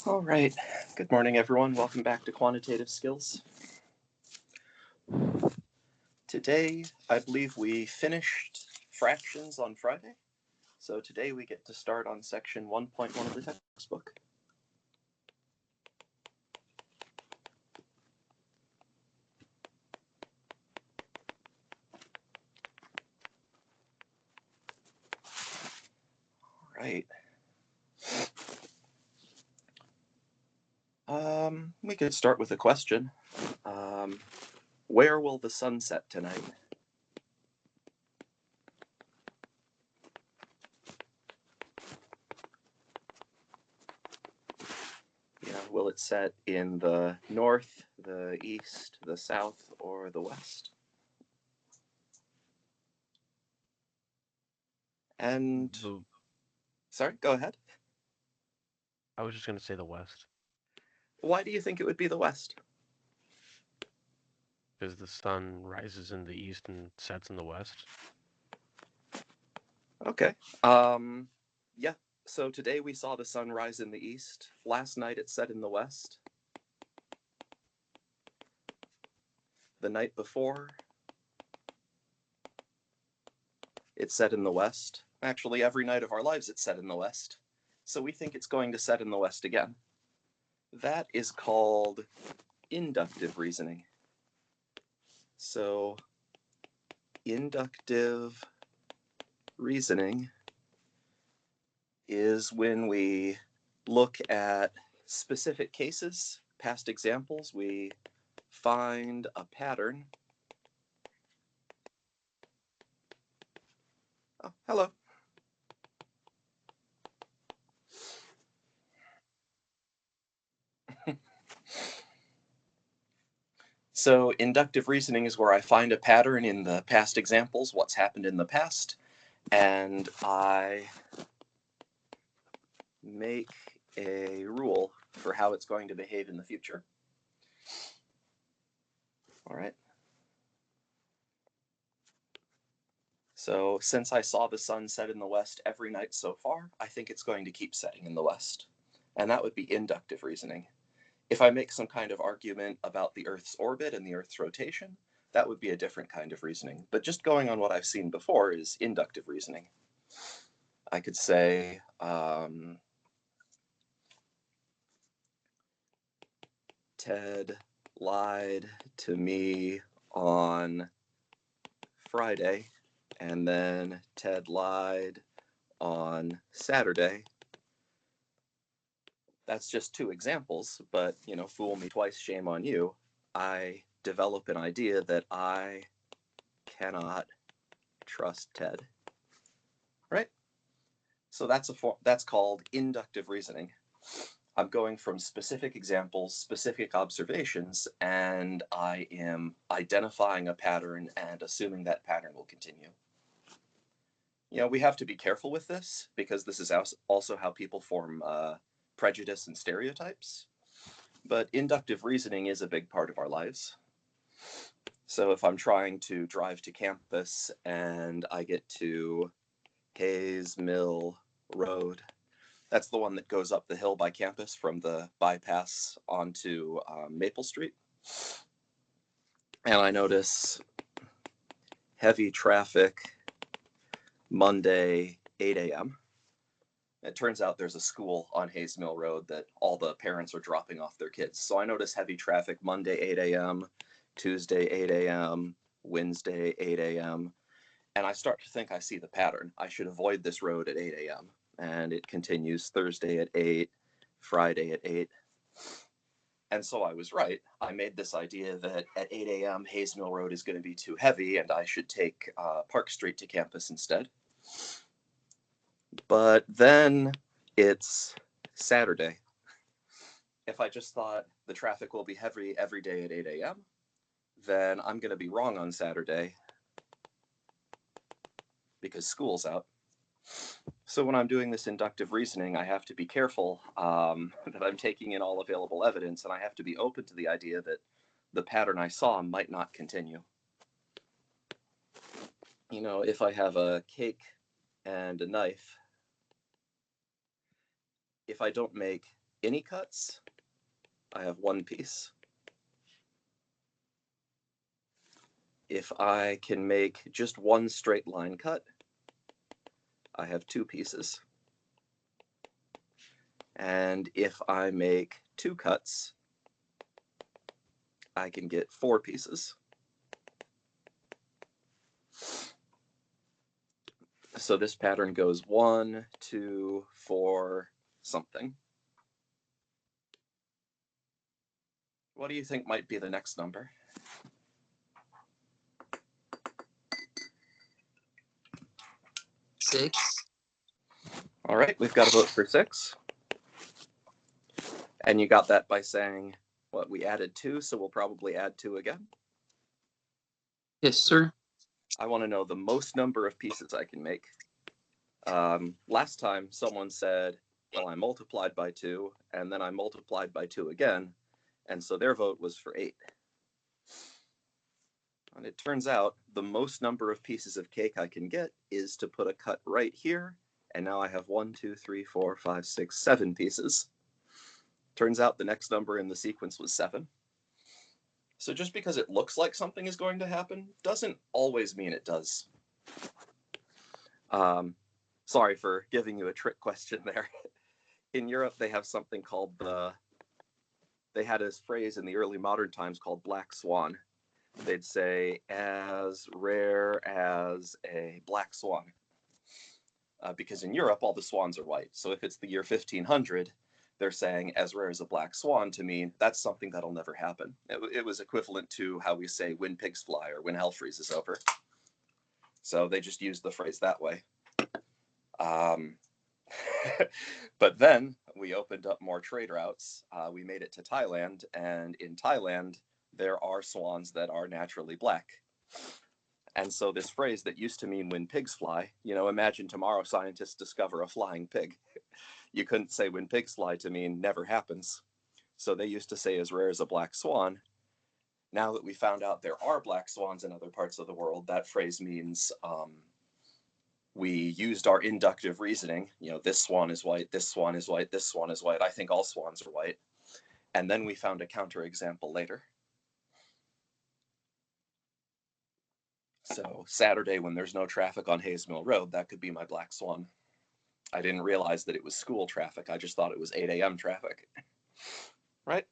All right. Good morning, everyone. Welcome back to Quantitative Skills. Today, I believe we finished fractions on Friday. So today we get to start on section 1.1 of the textbook. All right. We could start with a question. Where will the sun set tonight? Will it set in the north, the east, the south, or the west? And sorry, go ahead. I was just going to say the west. Why do you think it would be the west? Because the sun rises in the east and sets in the west. Okay. Yeah. So today we saw the sun rise in the east. Last night it set in the west. The night before it set in the west. Actually, every night of our lives it set in the west. So we think it's going to set in the west again. That is called inductive reasoning. So inductive reasoning is when we look at specific cases, past examples, we find a pattern. Oh, hello. So inductive reasoning is where I find a pattern in the past examples, what's happened in the past, and I make a rule for how it's going to behave in the future. All right. So since I saw the sun set in the west every night so far, I think it's going to keep setting in the west. And that would be inductive reasoning. If I make some kind of argument about the Earth's orbit and the Earth's rotation, that would be a different kind of reasoning. But just going on what I've seen before is inductive reasoning. I could say, Ted lied to me on Friday, and then Ted lied on Saturday. That's just two examples, but, fool me twice, shame on you. I develop an idea that I cannot trust Ted. Right? So that's called inductive reasoning. I'm going from specific examples, specific observations, and I am identifying a pattern and assuming that pattern will continue. We have to be careful with this because this is also how people form prejudice and stereotypes. But inductive reasoning is a big part of our lives. So if I'm trying to drive to campus and I get to Hayes Mill Road, that's the one that goes up the hill by campus from the bypass onto Maple Street. And I notice heavy traffic Monday, 8 a.m. It turns out there's a school on Hayes Mill Road that all the parents are dropping off their kids. So I notice heavy traffic Monday, 8 a.m., Tuesday, 8 a.m., Wednesday, 8 a.m. And I start to think I see the pattern. I should avoid this road at 8 a.m. And it continues Thursday at 8, Friday at 8. And so I was right. I made this idea that at 8 a.m. Hayes Mill Road is going to be too heavy and I should take Park Street to campus instead. But then it's Saturday. If I just thought the traffic will be heavy every day at 8 a.m., then I'm going to be wrong on Saturday because school's out. So when I'm doing this inductive reasoning, I have to be careful that I'm taking in all available evidence, and I have to be open to the idea that the pattern I saw might not continue. If I have a cake and a knife, if I don't make any cuts, I have one piece. If I can make just one straight line cut, I have two pieces. And if I make two cuts, I can get four pieces. So this pattern goes 1, 2, 4, something. What do you think might be the next number? 6. All right, we've got a vote for 6. And you got that by saying, what, we added 2, so we'll probably add 2 again? Yes, sir. I want to know the most number of pieces I can make. Last time someone said, well, I multiplied by 2, and then I multiplied by 2 again, and so their vote was for 8. And it turns out the most number of pieces of cake I can get is to put a cut right here, and now I have 1, 2, 3, 4, 5, 6, 7 pieces. Turns out the next number in the sequence was 7. So just because it looks like something is going to happen doesn't always mean it does. Sorry for giving you a trick question there. In Europe, they have something called they had a phrase in the early modern times called black swan. They'd say, as rare as a black swan. Because in Europe, all the swans are white. So if it's the year 1500, they're saying as rare as a black swan to mean that's something that'll never happen. It was equivalent to how we say when pigs fly or when hell freezes over. So they just used the phrase that way. But then we opened up more trade routes. We made it to Thailand, and in Thailand, there are swans that are naturally black. And so this phrase that used to mean when pigs fly, imagine tomorrow scientists discover a flying pig. You couldn't say when pigs fly to mean never happens. So they used to say as rare as a black swan. Now that we found out there are black swans in other parts of the world, that phrase means we used our inductive reasoning. This swan is white, this swan is white, this swan is white. I think all swans are white. And then we found a counterexample later. So Saturday, when there's no traffic on Hayes Mill Road, that could be my black swan. I didn't realize that it was school traffic. I just thought it was 8 a.m. traffic. Right?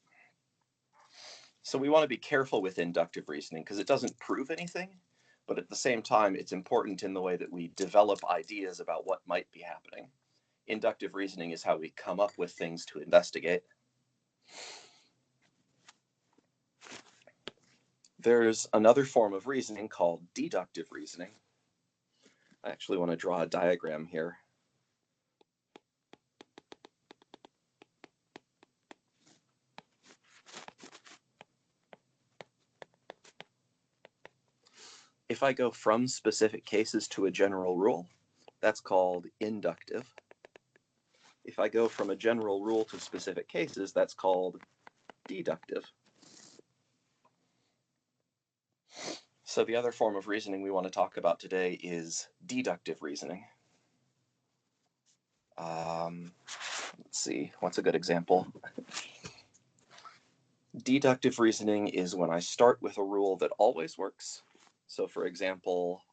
So we want to be careful with inductive reasoning because it doesn't prove anything, but at the same time, it's important in the way that we develop ideas about what might be happening. Inductive reasoning is how we come up with things to investigate. There's another form of reasoning called deductive reasoning. I actually want to draw a diagram here. If I go from specific cases to a general rule, that's called inductive. If I go from a general rule to specific cases, that's called deductive. So the other form of reasoning we want to talk about today is deductive reasoning. Let's see, what's a good example? Deductive reasoning is when I start with a rule that always works. So for example,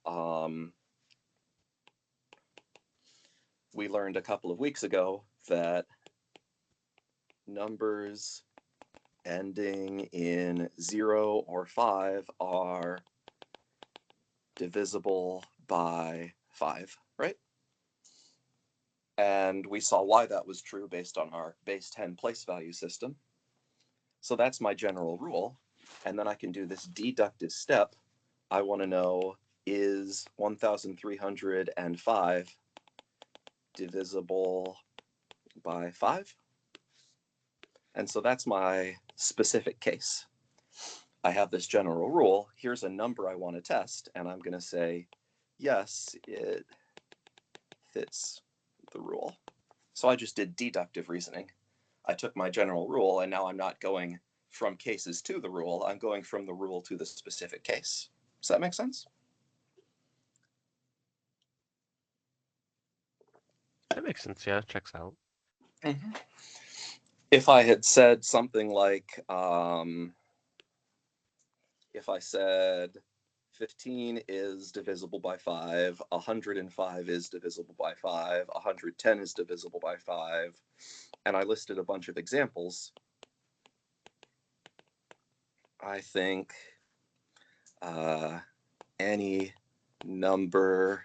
we learned a couple of weeks ago that numbers ending in 0 or 5 are divisible by 5, right? And we saw why that was true based on our base 10 place value system. So that's my general rule. And then I can do this deductive step. I want to know, is 1,305 divisible by 5? And so that's my specific case. I have this general rule. Here's a number I want to test, and I'm going to say, yes, it fits the rule. So I just did deductive reasoning. I took my general rule, and now I'm not going from cases to the rule. I'm going from the rule to the specific case. Does that make sense? That makes sense. Yeah, checks out. Mm-hmm. If I had said something like, if I said 15 is divisible by 5, 105 is divisible by 5, 110 is divisible by 5, and I listed a bunch of examples, I think any number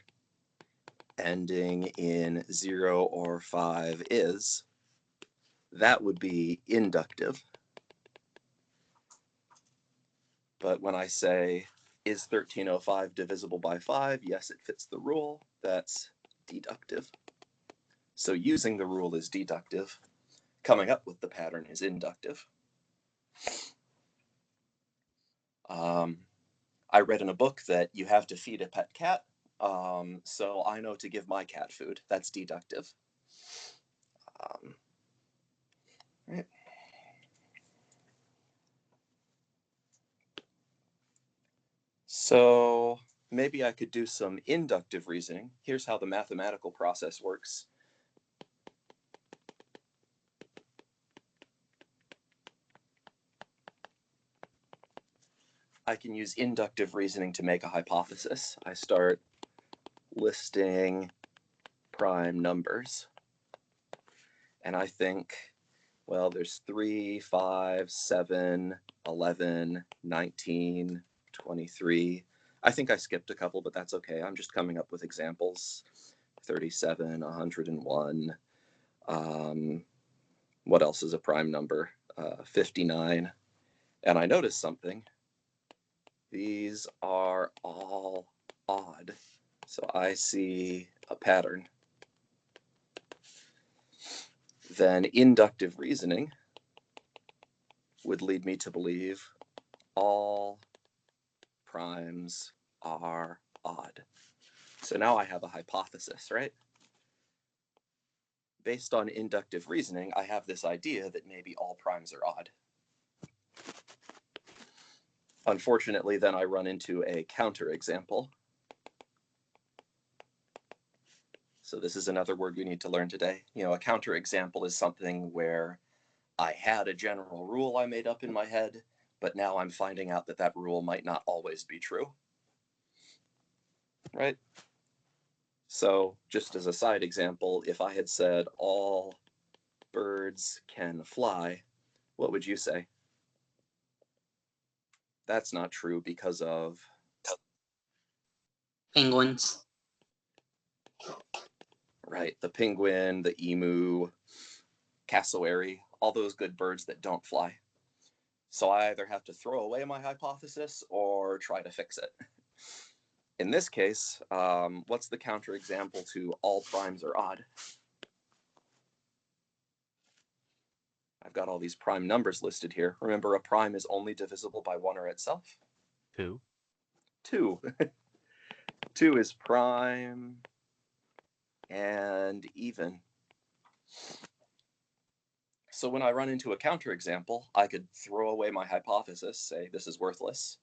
ending in 0 or 5 is, that would be inductive. But when I say, is 1305 divisible by 5? Yes, it fits the rule. That's deductive. So using the rule is deductive. Coming up with the pattern is inductive. I read in a book that you have to feed a pet cat, so I know to give my cat food. That's deductive. Right. So maybe I could do some inductive reasoning. Here's how the mathematical process works. I can use inductive reasoning to make a hypothesis. I start listing prime numbers. And I think, well, there's 3, 5, 7, 11, 19, 23. I think I skipped a couple, but that's okay. I'm just coming up with examples. 37, 101. What else is a prime number? 59. And I noticed something. These are all odd. So I see a pattern. Then inductive reasoning would lead me to believe all primes are odd. So now I have a hypothesis, right? Based on inductive reasoning, I have this idea that maybe all primes are odd. Unfortunately, then I run into a counterexample. So this is another word we need to learn today. A counterexample is something where I had a general rule I made up in my head, but now I'm finding out that that rule might not always be true. Right? So just as a side example, if I had said all birds can fly, what would you say? That's not true because of Penguins. Right, the penguin, the emu, cassowary, all those good birds that don't fly. So I either have to throw away my hypothesis or try to fix it. In this case, what's the counterexample to all primes are odd? I've got all these prime numbers listed here. Remember, a prime is only divisible by 1 or itself? 2. 2. 2 is prime and even. So when I run into a counterexample, I could throw away my hypothesis, say this is worthless.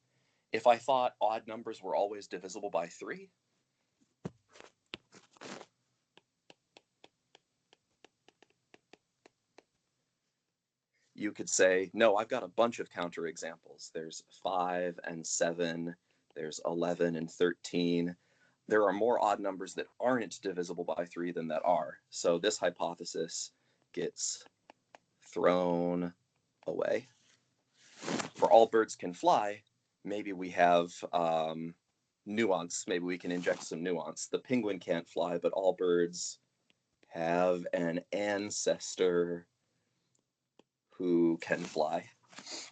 If I thought odd numbers were always divisible by 3, you could say, no, I've got a bunch of counterexamples. There's 5 and 7, there's 11 and 13. There are more odd numbers that aren't divisible by 3 than that are. So this hypothesis gets thrown away. For all birds can fly, maybe we have nuance. Maybe we can inject some nuance. The penguin can't fly, but all birds have an ancestor who can fly.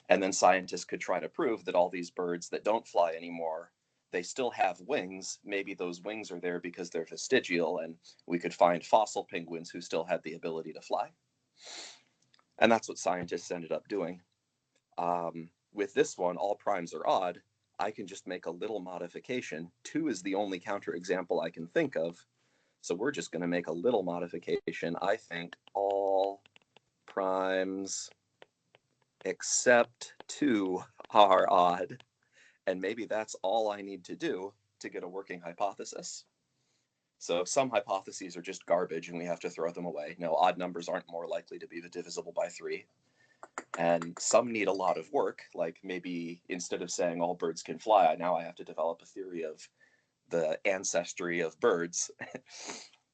And then scientists could try to prove that all these birds that don't fly anymore, they still have wings. Maybe those wings are there because they're vestigial, and we could find fossil penguins who still had the ability to fly. And that's what scientists ended up doing. With this one, all primes are odd. I can just make a little modification. 2 is the only counterexample I can think of. So we're just going to make a little modification. I think all primes except 2 are odd. And maybe that's all I need to do to get a working hypothesis. So some hypotheses are just garbage and we have to throw them away. No, odd numbers aren't more likely to be divisible by 3. And some need a lot of work, like maybe instead of saying all birds can fly, now I have to develop a theory of the ancestry of birds.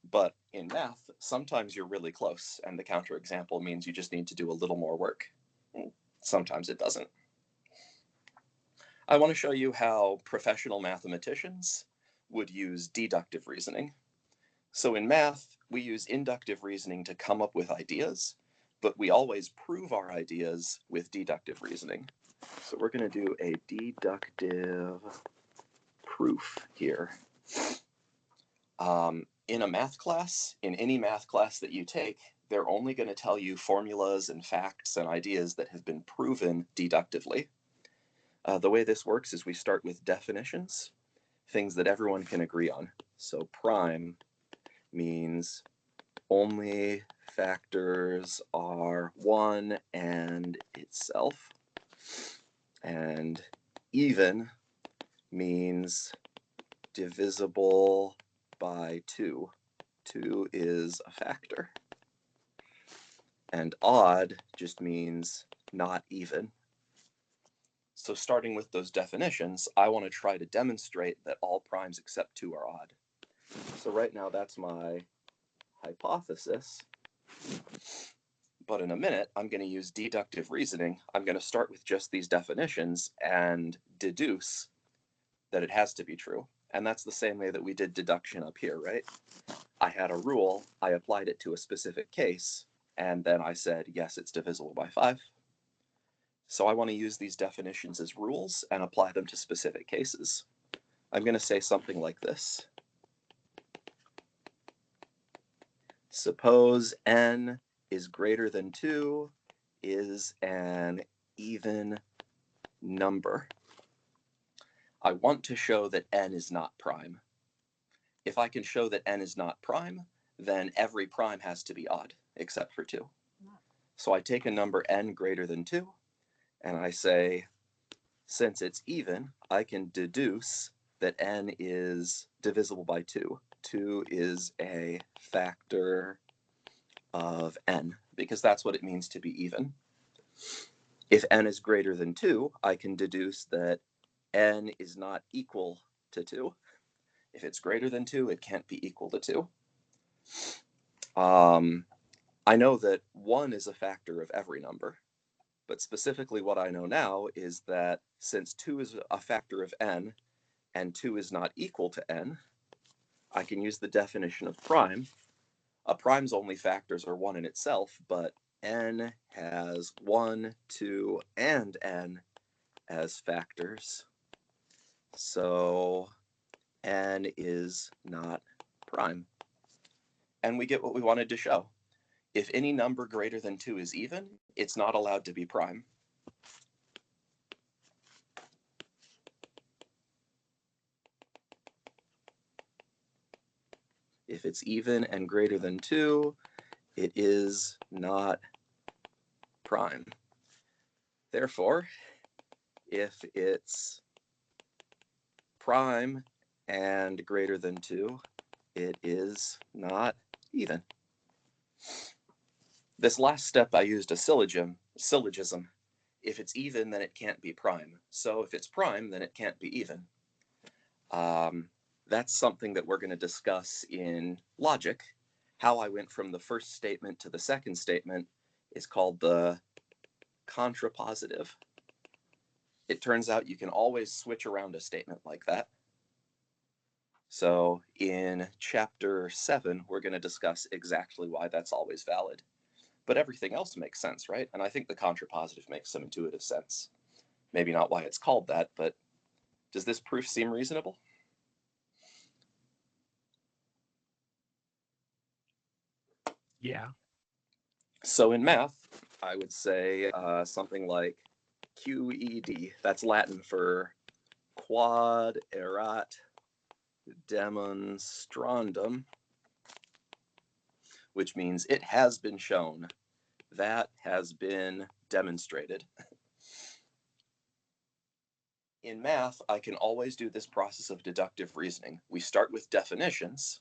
But in math, sometimes you're really close, and the counterexample means you just need to do a little more work. Sometimes it doesn't. I want to show you how professional mathematicians would use deductive reasoning. So in math, we use inductive reasoning to come up with ideas, but we always prove our ideas with deductive reasoning. So we're going to do a deductive proof here. In a math class, in any math class that you take, they're only going to tell you formulas and facts and ideas that have been proven deductively. The way this works is we start with definitions, things that everyone can agree on. So prime means only factors are 1 and itself. And even means divisible by 2. 2 is a factor. And odd just means not even. So starting with those definitions, I want to try to demonstrate that all primes except 2 are odd. So right now that's my hypothesis. But in a minute, I'm going to use deductive reasoning. I'm going to start with just these definitions and deduce that it has to be true. And that's the same way that we did deduction up here, right? I had a rule, I applied it to a specific case, and then I said, yes, it's divisible by 5. So I want to use these definitions as rules and apply them to specific cases. I'm going to say something like this. Suppose n is greater than 2 is an even number. I want to show that n is not prime. If I can show that n is not prime, then every prime has to be odd, except for 2. So I take a number n greater than 2, and I say, since it's even, I can deduce that n is divisible by 2. 2 is a factor of n, because that's what it means to be even. If n is greater than 2, I can deduce that n is not equal to 2. If it's greater than 2, it can't be equal to 2. I know that 1 is a factor of every number, but specifically what I know now is that since 2 is a factor of n and 2 is not equal to n, I can use the definition of prime. A prime's only factors are 1 in itself, but n has 1, 2, and n as factors. So n is not prime. And we get what we wanted to show. If any number greater than 2 is even, it's not allowed to be prime. If it's even and greater than 2, it is not prime. Therefore, if it's prime and greater than 2, it is not even. This last step I used a syllogism. If it's even, then it can't be prime. So if it's prime, then it can't be even. That's something that we're going to discuss in logic. How I went from the first statement to the second statement is called the contrapositive. It turns out you can always switch around a statement like that. So in chapter 7, we're going to discuss exactly why that's always valid. But everything else makes sense, right? And I think the contrapositive makes some intuitive sense. Maybe not why it's called that, but does this proof seem reasonable? Yeah. So in math, I would say something like QED. That's Latin for quod erat demonstrandum, which means it has been shown. That has been demonstrated. In math, I can always do this process of deductive reasoning. We start with definitions,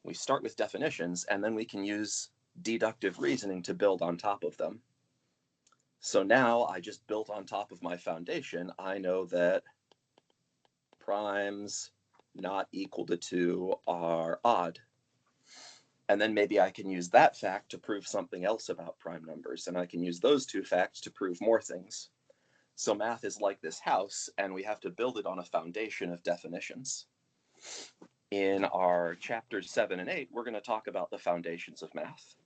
We start with definitions, and then we can use deductive reasoning to build on top of them. So now I just built on top of my foundation. I know that primes not equal to 2 are odd. And then maybe I can use that fact to prove something else about prime numbers, and I can use those two facts to prove more things. So math is like this house, and we have to build it on a foundation of definitions. In our chapters 7 and 8, we're going to talk about the foundations of math.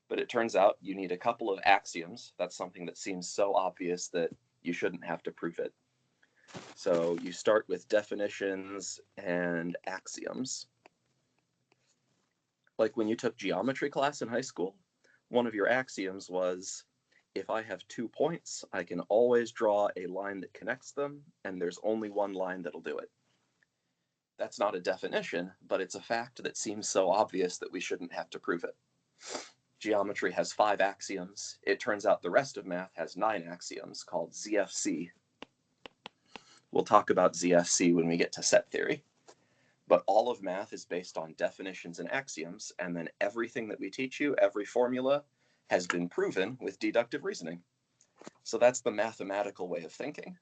But it turns out you need a couple of axioms. That's something that seems so obvious that you shouldn't have to prove it. So you start with definitions and axioms. Like when you took geometry class in high school, one of your axioms was, if I have 2 points, I can always draw a line that connects them, and there's only one line that'll do it. That's not a definition, but it's a fact that seems so obvious that we shouldn't have to prove it. Geometry has 5 axioms. It turns out the rest of math has 9 axioms called ZFC. We'll talk about ZFC when we get to set theory. But all of math is based on definitions and axioms, and then everything that we teach you, every formula, has been proven with deductive reasoning. So that's the mathematical way of thinking.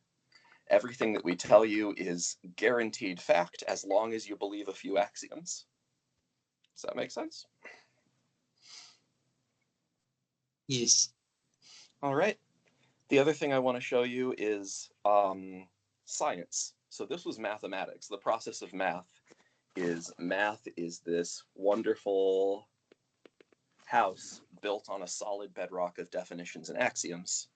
Everything that we tell you is guaranteed fact as long as you believe a few axioms. Does that make sense? Yes. All right. The other thing I want to show you is science. So this was mathematics. The process of math is this wonderful house built on a solid bedrock of definitions and axioms.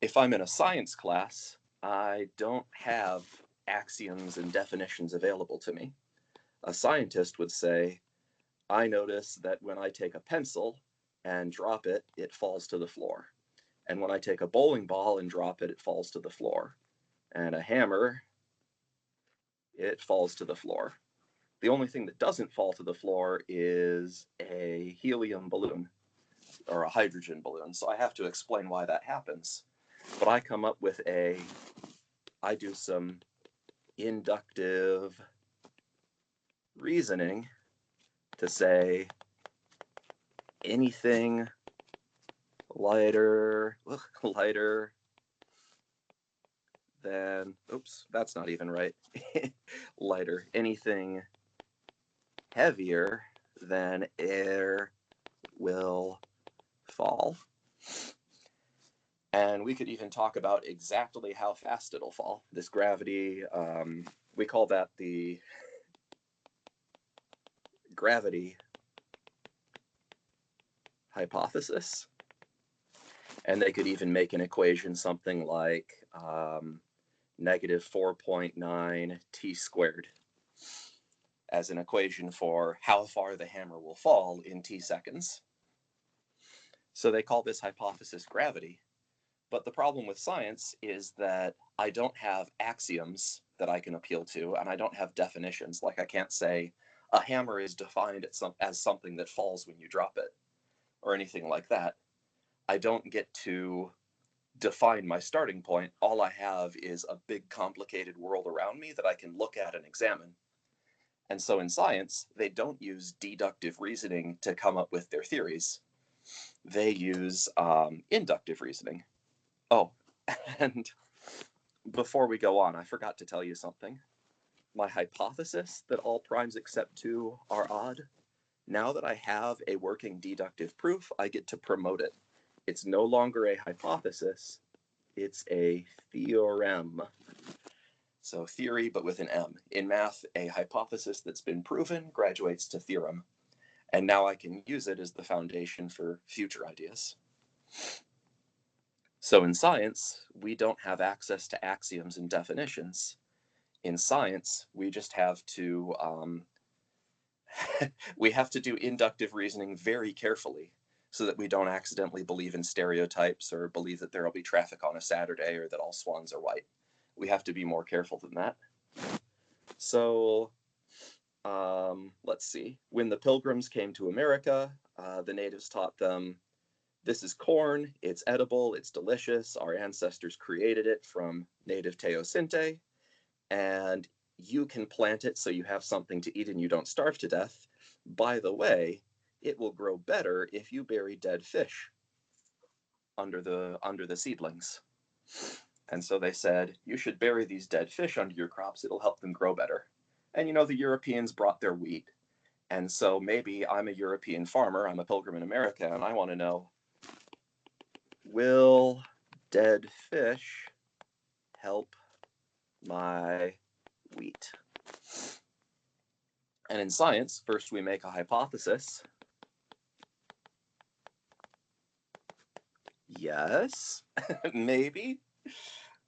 If I'm in a science class, I don't have axioms and definitions available to me. A scientist would say, I notice that when I take a pencil and drop it, it falls to the floor. And when I take a bowling ball and drop it, it falls to the floor. And a hammer, it falls to the floor. The only thing that doesn't fall to the floor is a helium balloon or a hydrogen balloon. So I have to explain why that happens. But I come up with I do some inductive reasoning to say anything lighter than, oops, that's not even right. Lighter, anything heavier than air will fall. And we could even talk about exactly how fast it'll fall. This gravity, we call that the gravity hypothesis. And they could even make an equation something like negative 4.9 t squared as an equation for how far the hammer will fall in t seconds. So they call this hypothesis gravity. But the problem with science is that I don't have axioms that I can appeal to, and I don't have definitions. Like I can't say a hammer is defined as something that falls when you drop it, or anything like that. I don't get to define my starting point. All I have is a big complicated world around me that I can look at and examine. And so in science, they don't use deductive reasoning to come up with their theories. They use inductive reasoning. Oh, and before we go on, I forgot to tell you something. My hypothesis that all primes except 2 are odd, now that I have a working deductive proof, I get to promote it. It's no longer a hypothesis, it's a theorem. So theory, but with an M. In math, a hypothesis that's been proven graduates to theorem. And now I can use it as the foundation for future ideas. So in science, we don't have access to axioms and definitions. In science, we just have to we have to do inductive reasoning very carefully so that we don't accidentally believe in stereotypes or believe that there will be traffic on a Saturday or that all swans are white. We have to be more careful than that. So let's see. When the Pilgrims came to America, the natives taught them, this is corn, it's edible, it's delicious, our ancestors created it from native teosinte, and you can plant it so you have something to eat and you don't starve to death, by the way, it will grow better if you bury dead fish under the seedlings. And so they said, you should bury these dead fish under your crops. It'll help them grow better. And the Europeans brought their wheat. And so maybe I'm a European farmer, I'm a pilgrim in America, and I want to know, will dead fish help my wheat? And in science, first we make a hypothesis. Yes, maybe.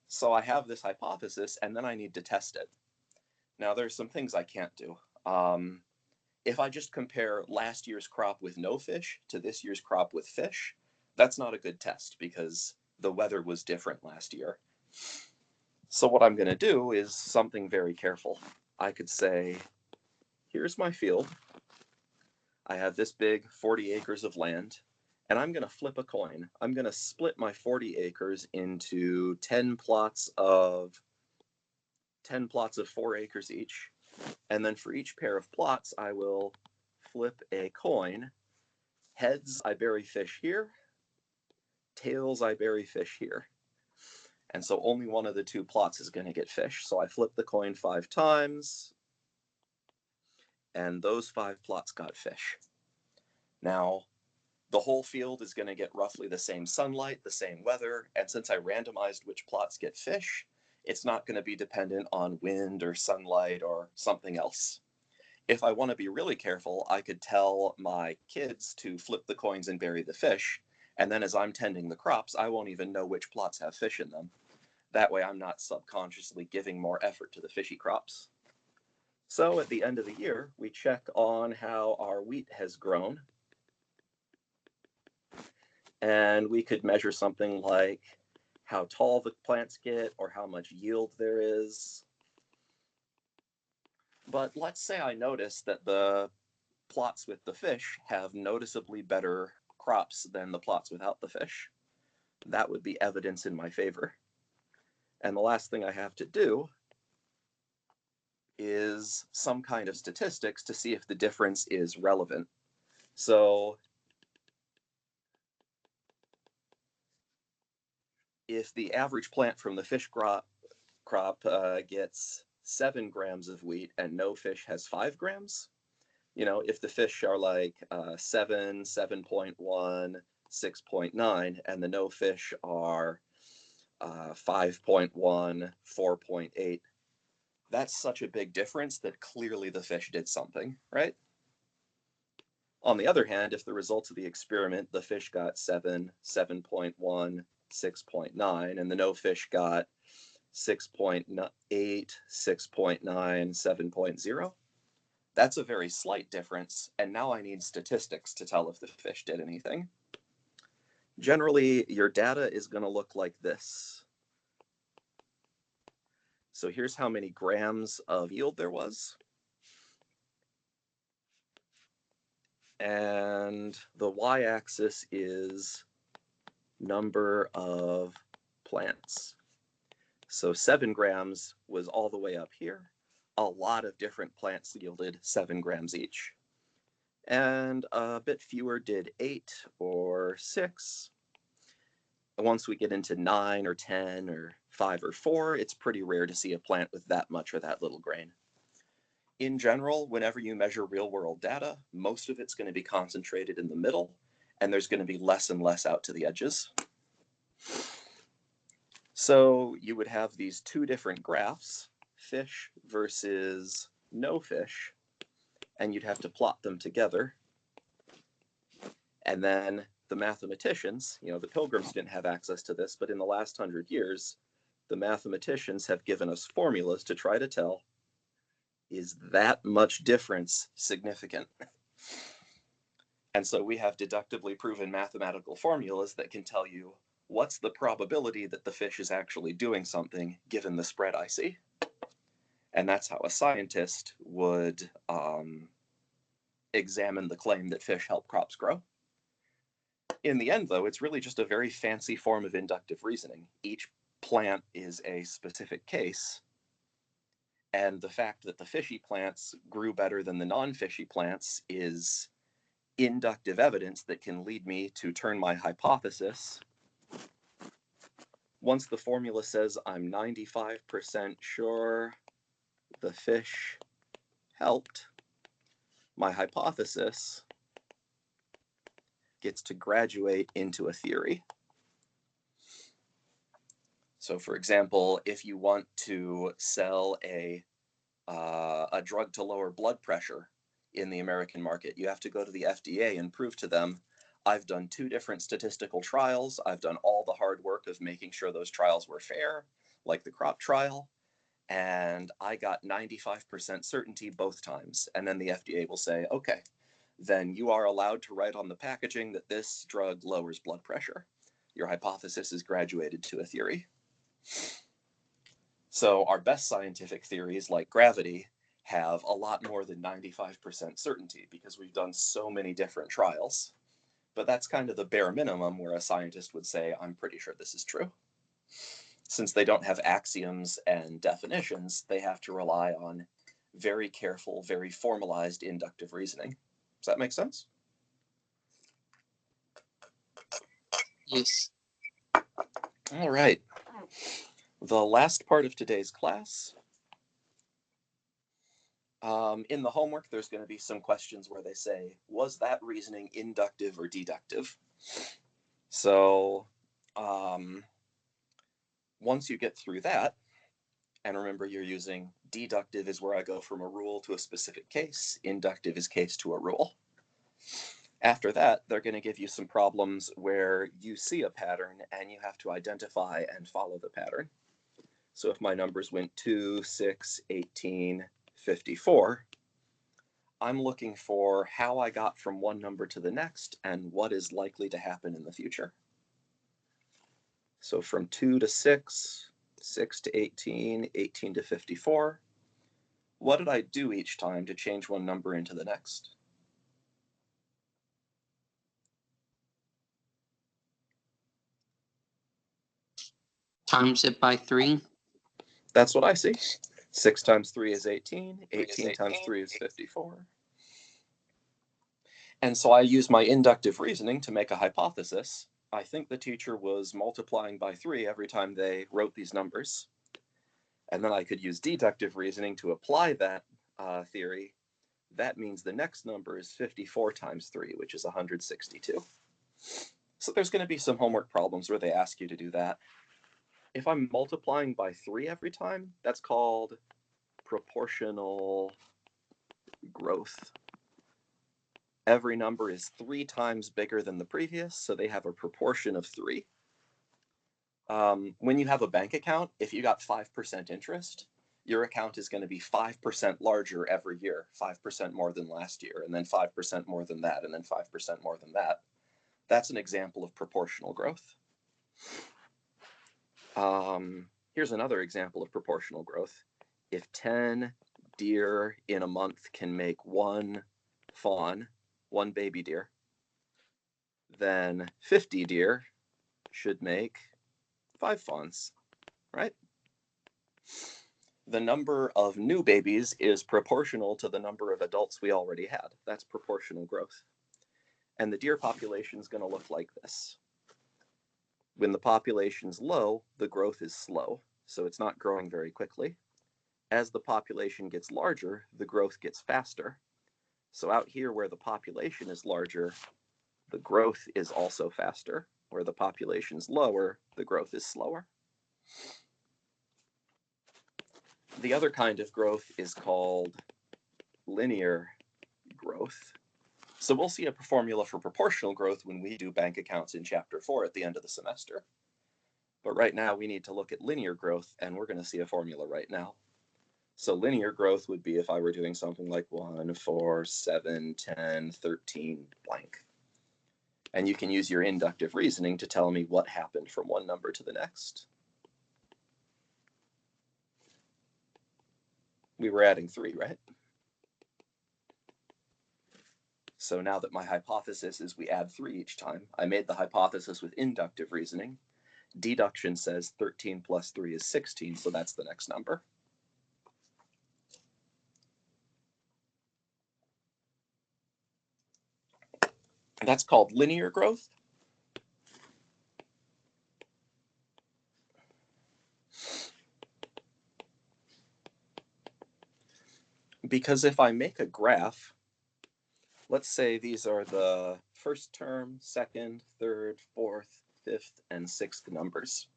So I have this hypothesis, and then I need to test it. Now, there's some things I can't do. If I just compare last year's crop with no fish to this year's crop with fish, that's not a good test because the weather was different last year. So what I'm going to do is something very careful. I could say, here's my field. I have this big 40 acres of land, and I'm going to flip a coin. I'm going to split my 40 acres into 10 plots of 4 acres each. And then for each pair of plots, I will flip a coin. Heads, I bury fish here. Tails, I bury fish here. And so only one of the two plots is going to get fish. So I flip the coin 5 times, and those 5 plots got fish. Now, the whole field is going to get roughly the same sunlight, the same weather, and since I randomized which plots get fish, it's not going to be dependent on wind or sunlight or something else. If I want to be really careful, I could tell my kids to flip the coins and bury the fish, and then as I'm tending the crops, I won't even know which plots have fish in them. That way I'm not subconsciously giving more effort to the fishy crops. So at the end of the year, we check on how our wheat has grown, and we could measure something like how tall the plants get or how much yield there is. But let's say I notice that the plots with the fish have noticeably better crops than the plots without the fish. That would be evidence in my favor. And the last thing I have to do is some kind of statistics to see if the difference is relevant. So if the average plant from the fish crop gets 7 grams of wheat and no fish has 5 grams, if the fish are like 7, 7.1, 6.9, and the no fish are 5.1, 4.8, that's such a big difference that clearly the fish did something, right? On the other hand, if the results of the experiment, the fish got 7, 7.1, 6.9, and the no fish got 6.8, 6.9, 7.0, that's a very slight difference, and now I need statistics to tell if the fish did anything. Generally, your data is going to look like this. So here's how many grams of yield there was. And the y-axis is number of plants. So 7 grams was all the way up here. A lot of different plants yielded 7 grams each. And a bit fewer did 8 or 6. Once we get into 9 or 10 or 5 or 4, it's pretty rare to see a plant with that much or that little grain. In general, whenever you measure real-world data, most of it's going to be concentrated in the middle, and there's going to be less and less out to the edges. So you would have these 2 different graphs, fish versus no fish, and you'd have to plot them together. And then the mathematicians, the pilgrims didn't have access to this, but in the last 100 years, the mathematicians have given us formulas to try to tell, is that much difference significant? And so we have deductively proven mathematical formulas that can tell you what's the probability that the fish is actually doing something given the spread I see. And that's how a scientist would examine the claim that fish help crops grow. In the end, though, it's really just a very fancy form of inductive reasoning. Each plant is a specific case, And the fact that the fishy plants grew better than the non-fishy plants is inductive evidence that can lead me to turn my hypothesis. Once the formula says I'm 95% sure the fish helped, my hypothesis gets to graduate into a theory. So for example, if you want to sell a drug to lower blood pressure in the American market, you have to go to the FDA and prove to them, I've done 2 different statistical trials, I've done all the hard work of making sure those trials were fair, like the crop trial, and I got 95% certainty both times. And then the FDA will say, okay, then you are allowed to write on the packaging that this drug lowers blood pressure. Your hypothesis is graduated to a theory. So our best scientific theories, like gravity, have a lot more than 95% certainty because we've done so many different trials. But that's kind of the bare minimum where a scientist would say, I'm pretty sure this is true. Since they don't have axioms and definitions, they have to rely on very careful, very formalized inductive reasoning. Does that make sense? Yes. All right. The last part of today's class, in the homework, there's going to be some questions where they say, was that reasoning inductive or deductive? So once you get through that, and remember you're using deductive is where I go from a rule to a specific case, inductive is case to a rule. After that, they're going to give you some problems where you see a pattern and you have to identify and follow the pattern. So if my numbers went 2, 6, 18, 54, I'm looking for how I got from one number to the next and what is likely to happen in the future. So from 2 to 6, 6 to 18, 18 to 54, what did I do each time to change one number into the next? Times it by 3. That's what I see. 6 times 3 is 18. 18 times 3 is 54. And so I use my inductive reasoning to make a hypothesis. I think the teacher was multiplying by 3 every time they wrote these numbers. And then I could use deductive reasoning to apply that theory. That means the next number is 54 times 3, which is 162. So there's going to be some homework problems where they ask you to do that. If I'm multiplying by 3 every time, that's called proportional growth. Every number is 3 times bigger than the previous, so they have a proportion of 3. When you have a bank account, if you got 5% interest, your account is going to be 5% larger every year, 5% more than last year, and then 5% more than that, and then 5% more than that. That's an example of proportional growth. Here's another example of proportional growth. If 10 deer in a month can make 1 fawn, 1 baby deer, then 50 deer should make 5 fawns, right? The number of new babies is proportional to the number of adults we already had. That's proportional growth. And the deer population is going to look like this. When the population's low, the growth is slow, so it's not growing very quickly. As the population gets larger, the growth gets faster. So out here where the population is larger, the growth is also faster. Where the population's lower, the growth is slower. The other kind of growth is called linear growth. So we'll see a formula for proportional growth when we do bank accounts in Chapter 4 at the end of the semester. But right now we need to look at linear growth, and we're going to see a formula right now. So linear growth would be if I were doing something like 1, 4, 7, 10, 13, blank. And you can use your inductive reasoning to tell me what happened from one number to the next. We were adding 3, right? So now that my hypothesis is we add 3 each time, I made the hypothesis with inductive reasoning. Deduction says 13 plus 3 is 16, so that's the next number. That's called linear growth. Because if I make a graph, let's say these are the first term, second, third, fourth, fifth, and sixth numbers.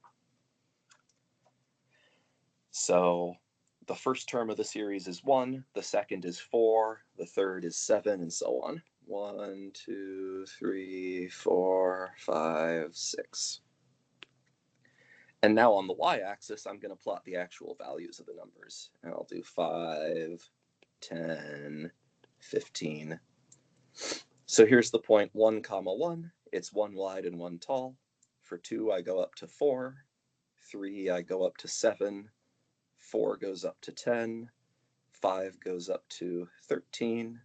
So the first term of the series is 1, the second is 4, the third is 7, and so on. 1, 2, 3, 4, 5, 6. And now on the y-axis, I'm going to plot the actual values of the numbers. And I'll do 5, 10, 15. So here's the point 1, 1. It's 1 wide and 1 tall. For 2, I go up to 4. 3, I go up to 7. 4 goes up to 10. 5 goes up to 13.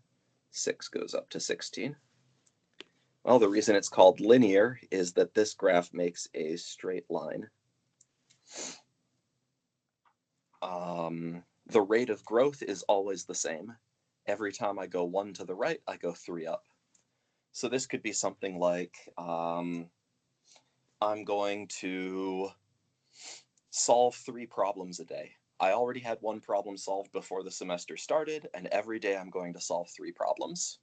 6 goes up to 16. Well, the reason it's called linear is that this graph makes a straight line. The rate of growth is always the same. Every time I go 1 to the right, I go 3 up. So this could be something like, I'm going to solve 3 problems a day. I already had 1 problem solved before the semester started, and every day I'm going to solve 3 problems.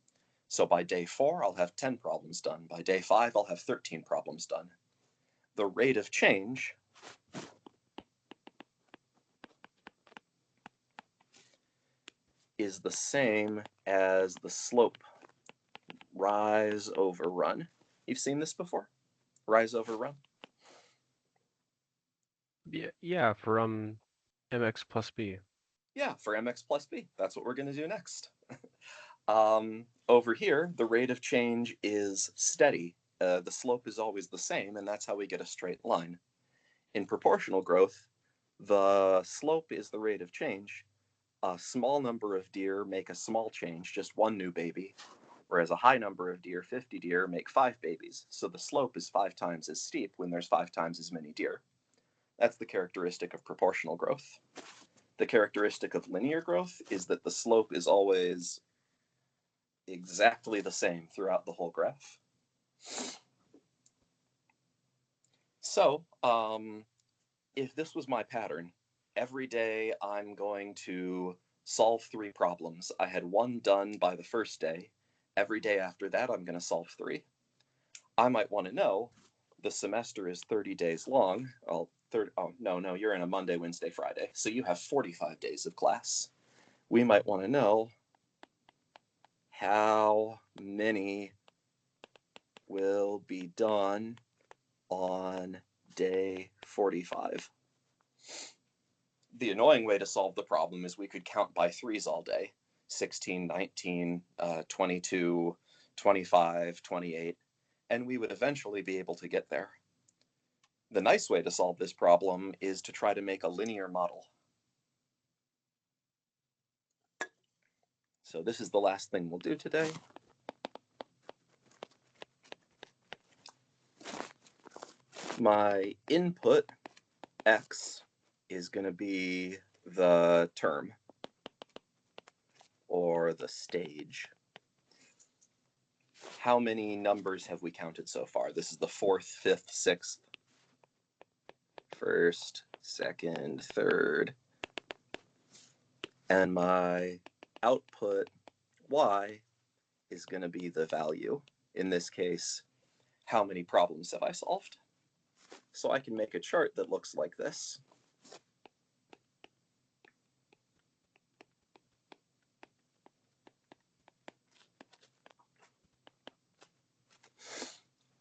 So by day 4, I'll have 10 problems done. By day 5, I'll have 13 problems done. The rate of change is the same as the slope, rise over run. You've seen this before? Rise over run? Yeah, for mx plus b. Yeah, for mx plus b. That's what we're going to do next. Over here, the rate of change is steady. The slope is always the same, and that's how we get a straight line. In proportional growth, the slope is the rate of change. A small number of deer make a small change, just 1 new baby, whereas a high number of deer, 50 deer, make 5 babies. So the slope is 5 times as steep when there's 5 times as many deer. That's the characteristic of proportional growth. The characteristic of linear growth is that the slope is always exactly the same throughout the whole graph. So, if this was my pattern, every day I'm going to solve 3 problems. I had 1 done by the first day. Every day after that, I'm going to solve 3. I might want to know, the semester is 30 days long. Oh, no, you're in a Monday, Wednesday, Friday. So you have 45 days of class. We might want to know how many will be done on day 45. The annoying way to solve the problem is we could count by 3s all day. 16, 19, 22, 25, 28, and we would eventually be able to get there. The nice way to solve this problem is to try to make a linear model. So this is the last thing we'll do today. My input, x, is going to be the term, or the stage. How many numbers have we counted so far? This is the 4th, 5th, 6th, 1st, 2nd, 3rd. And my output, y, is going to be the value. In this case, how many problems have I solved? So I can make a chart that looks like this.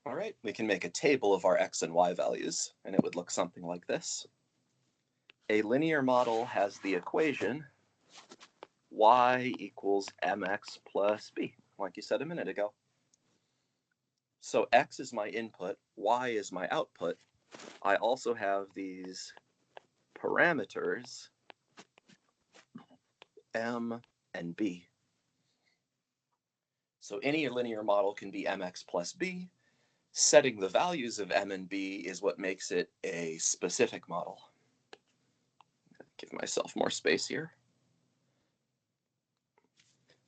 All right, we can make a table of our x and y values, and it would look something like this. A linear model has the equation y equals mx plus b, like you said a minute ago. So x is my input, y is my output. I also have these parameters, m and b. So any linear model can be mx plus b. Setting the values of m and b is what makes it a specific model. Give myself more space here.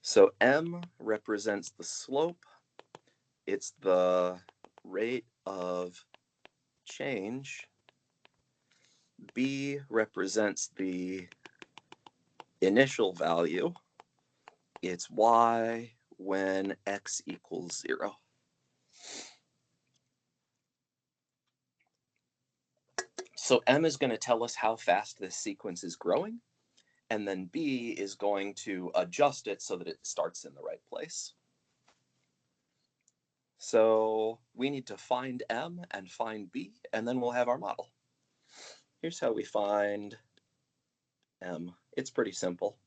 So m represents the slope, It's the rate of change. B represents the initial value. It's y when x equals 0. So M is going to tell us how fast this sequence is growing, and then B is going to adjust it so that it starts in the right place. So we need to find M and find B, and then we'll have our model. Here's how we find M. It's pretty simple.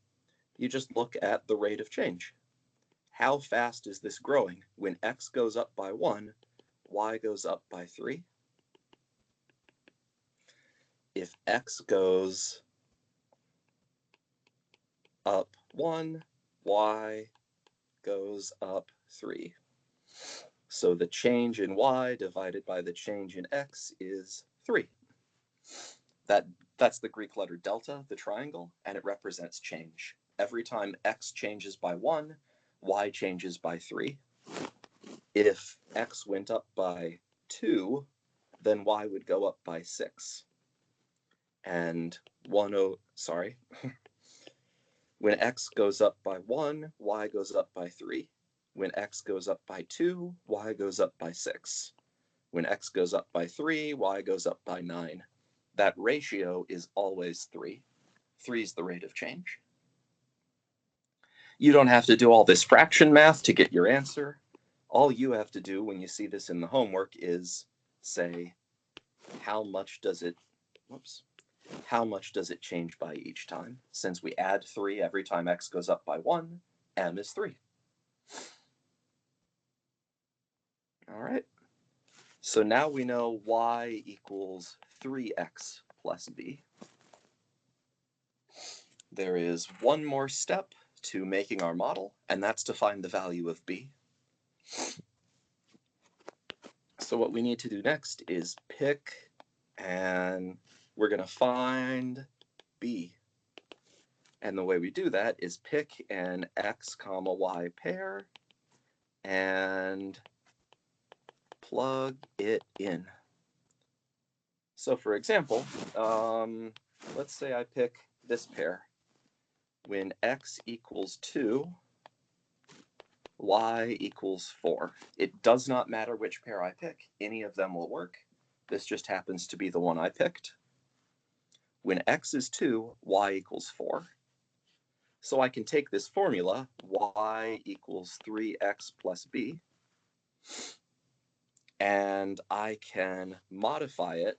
You just look at the rate of change. How fast is this growing? When x goes up by 1, y goes up by 3. If x goes up 1, y goes up 3. So the change in y divided by the change in x is 3. That's the Greek letter delta, the triangle, and it represents change. Every time x changes by 1, y changes by 3. If x went up by 2, then y would go up by 6. And when x goes up by 1, y goes up by 3. When x goes up by 2, y goes up by 6. When x goes up by 3, y goes up by 9. That ratio is always 3. 3 is the rate of change. You don't have to do all this fraction math to get your answer. All you have to do when you see this in the homework is say, how much does it change by each time? Since we add 3 every time x goes up by 1, m is 3. All right. So now we know y equals 3x plus b. There is one more step to making our model, and that's to find the value of b. So what we need to do next is pick, and we're going to find b. And the way we do that is pick an x comma y pair and plug it in. So for example, let's say I pick this pair. When x equals 2, y equals 4. It does not matter which pair I pick. Any of them will work. This just happens to be the one I picked. When x is 2, y equals 4. So I can take this formula, y equals 3x plus b, and I can modify it.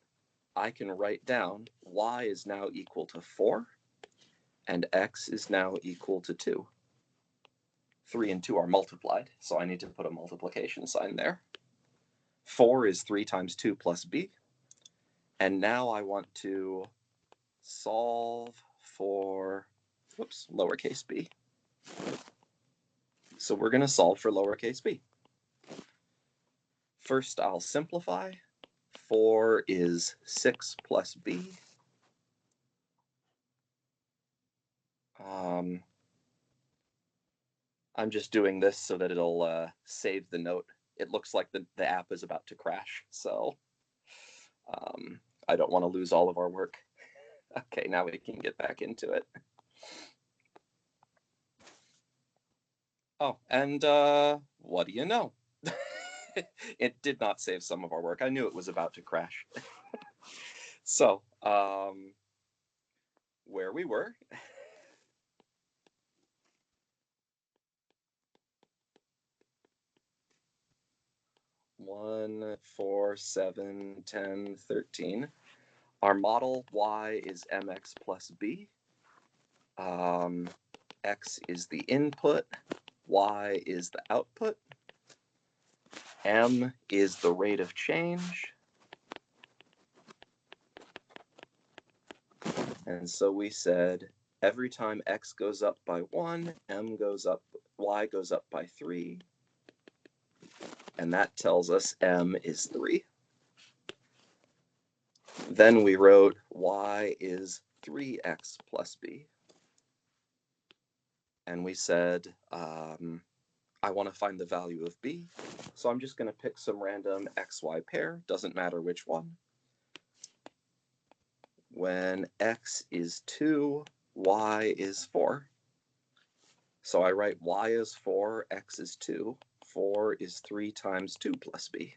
I can write down y is now equal to 4, and x is now equal to 2. 3 and 2 are multiplied, so I need to put a multiplication sign there. 4 is 3 times 2 plus b. And now I want to solve for, lowercase b. So we're going to solve for lowercase b. First, I'll simplify. 4 is 6 plus b. I'm just doing this so that it'll save the note. It looks like the app is about to crash, so I don't want to lose all of our work. Okay, now we can get back into it. Oh, and what do you know? It did not save some of our work. I knew it was about to crash. So, where we were. 1, 4, 7, 10, 13. Our model y is mx plus b. X is the input, y is the output. M is the rate of change. And so we said every time x goes up by 1, m goes up, y goes up by 3. And that tells us m is 3. Then we wrote y is 3x plus b. And we said I want to find the value of b, so I'm just going to pick some random xy pair, doesn't matter which one. When x is 2, y is 4. So I write y is 4, x is 2. 4 is 3 times 2 plus b.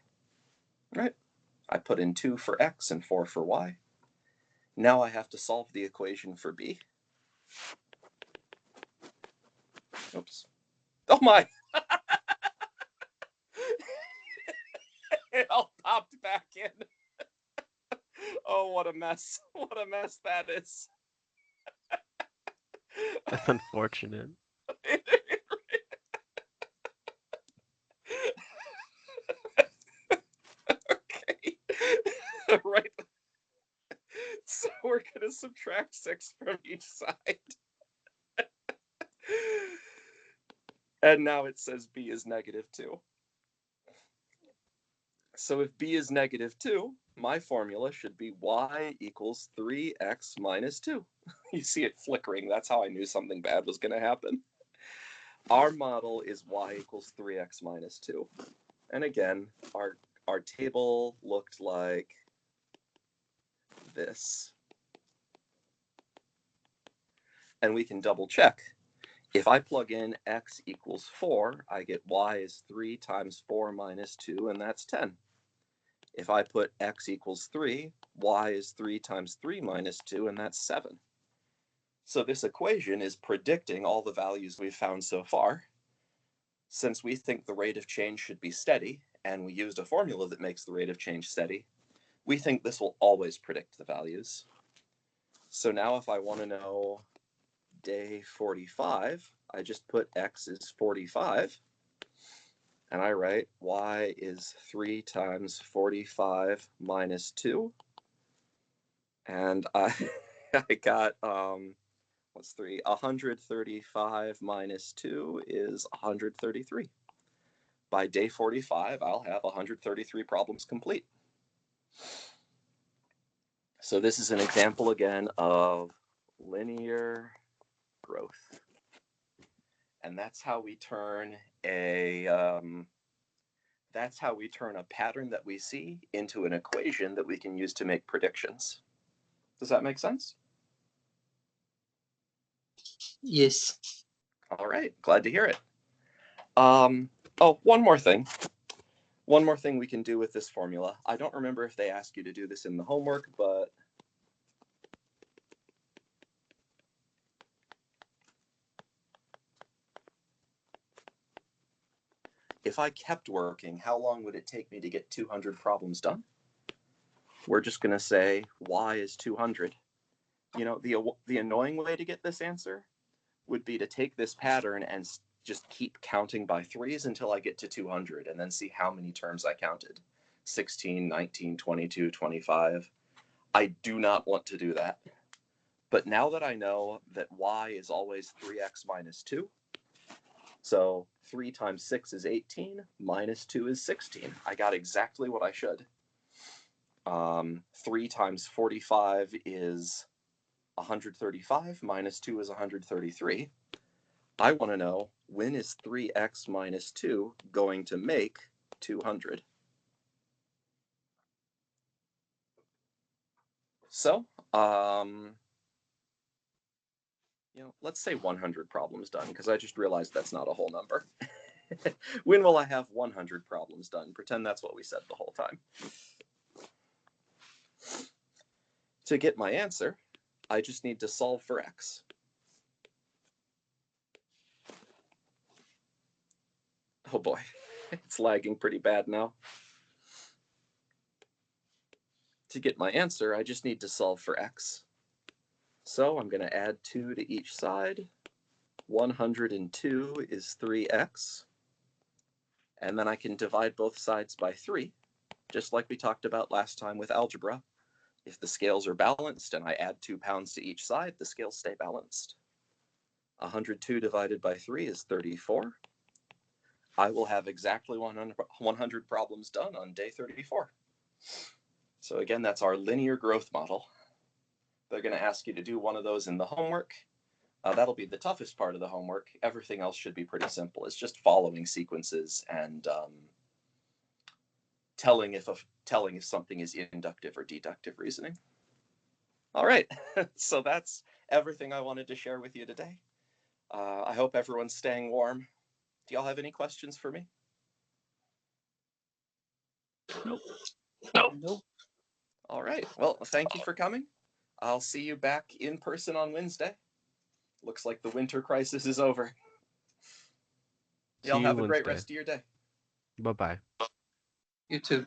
Right? I put in 2 for x and 4 for y. Now I have to solve the equation for b. Oops. Oh my! It all popped back in. Oh, what a mess. What a mess that is. That's unfortunate. Okay. Right. So we're going to subtract 6 from each side. And now it says b is negative 2. So if b is negative 2, my formula should be y equals 3x minus 2. You see it flickering. That's how I knew something bad was going to happen. Our model is y equals 3x minus 2. And again, our table looked like this. And we can double check. If I plug in x equals 4, I get y is 3 times 4 minus 2, and that's 10. If I put x equals 3, y is 3 times 3 minus 2, and that's 7. So this equation is predicting all the values we've found so far. Since we think the rate of change should be steady, and we used a formula that makes the rate of change steady, we think this will always predict the values. So now if I want to know day 45, I just put x is 45, and I write y is 3 times 45 minus 2, and I got, what's 3? 135 minus 2 is 133. By day 45, I'll have 133 problems complete. So this is an example again of linear growth. And that's how we turn a pattern that we see into an equation that we can use to make predictions. Does that make sense? Yes. All right, glad to hear it. Oh, one more thing. One more thing we can do with this formula. I don't remember if they ask you to do this in the homework, but if I kept working, how long would it take me to get 200 problems done? We're just going to say y is 200. You know, the annoying way to get this answer would be to take this pattern and just keep counting by threes until I get to 200 and then see how many terms I counted. 16, 19, 22, 25. I do not want to do that. But now that I know that y is always 3x minus 2, so 3 times 6 is 18, minus 2 is 16. I got exactly what I should. 3 times 45 is 135, minus 2 is 133. I want to know, when is 3x minus 2 going to make 200? So, let's say 100 problems done, because I just realized that's not a whole number. When will I have 100 problems done? Pretend that's what we said the whole time. To get my answer, I just need to solve for x. Oh boy, it's lagging pretty bad now. To get my answer, I just need to solve for x. So I'm going to add 2 to each side. 102 is 3x. And then I can divide both sides by 3, just like we talked about last time with algebra. If the scales are balanced and I add 2 pounds to each side, the scales stay balanced. 102 divided by 3 is 34. I will have exactly 100 problems done on day 34. So again, that's our linear growth model. They're going to ask you to do one of those in the homework. That'll be the toughest part of the homework. Everything else should be pretty simple. It's just following sequences and telling if something is inductive or deductive reasoning. All right, so that's everything I wanted to share with you today. I hope everyone's staying warm. Do y'all have any questions for me? Nope. Nope. All right. Well, thank you for coming. I'll see you back in person on Wednesday. Looks like the winter crisis is over. Y'all have a great rest of your day. Bye-bye. You too.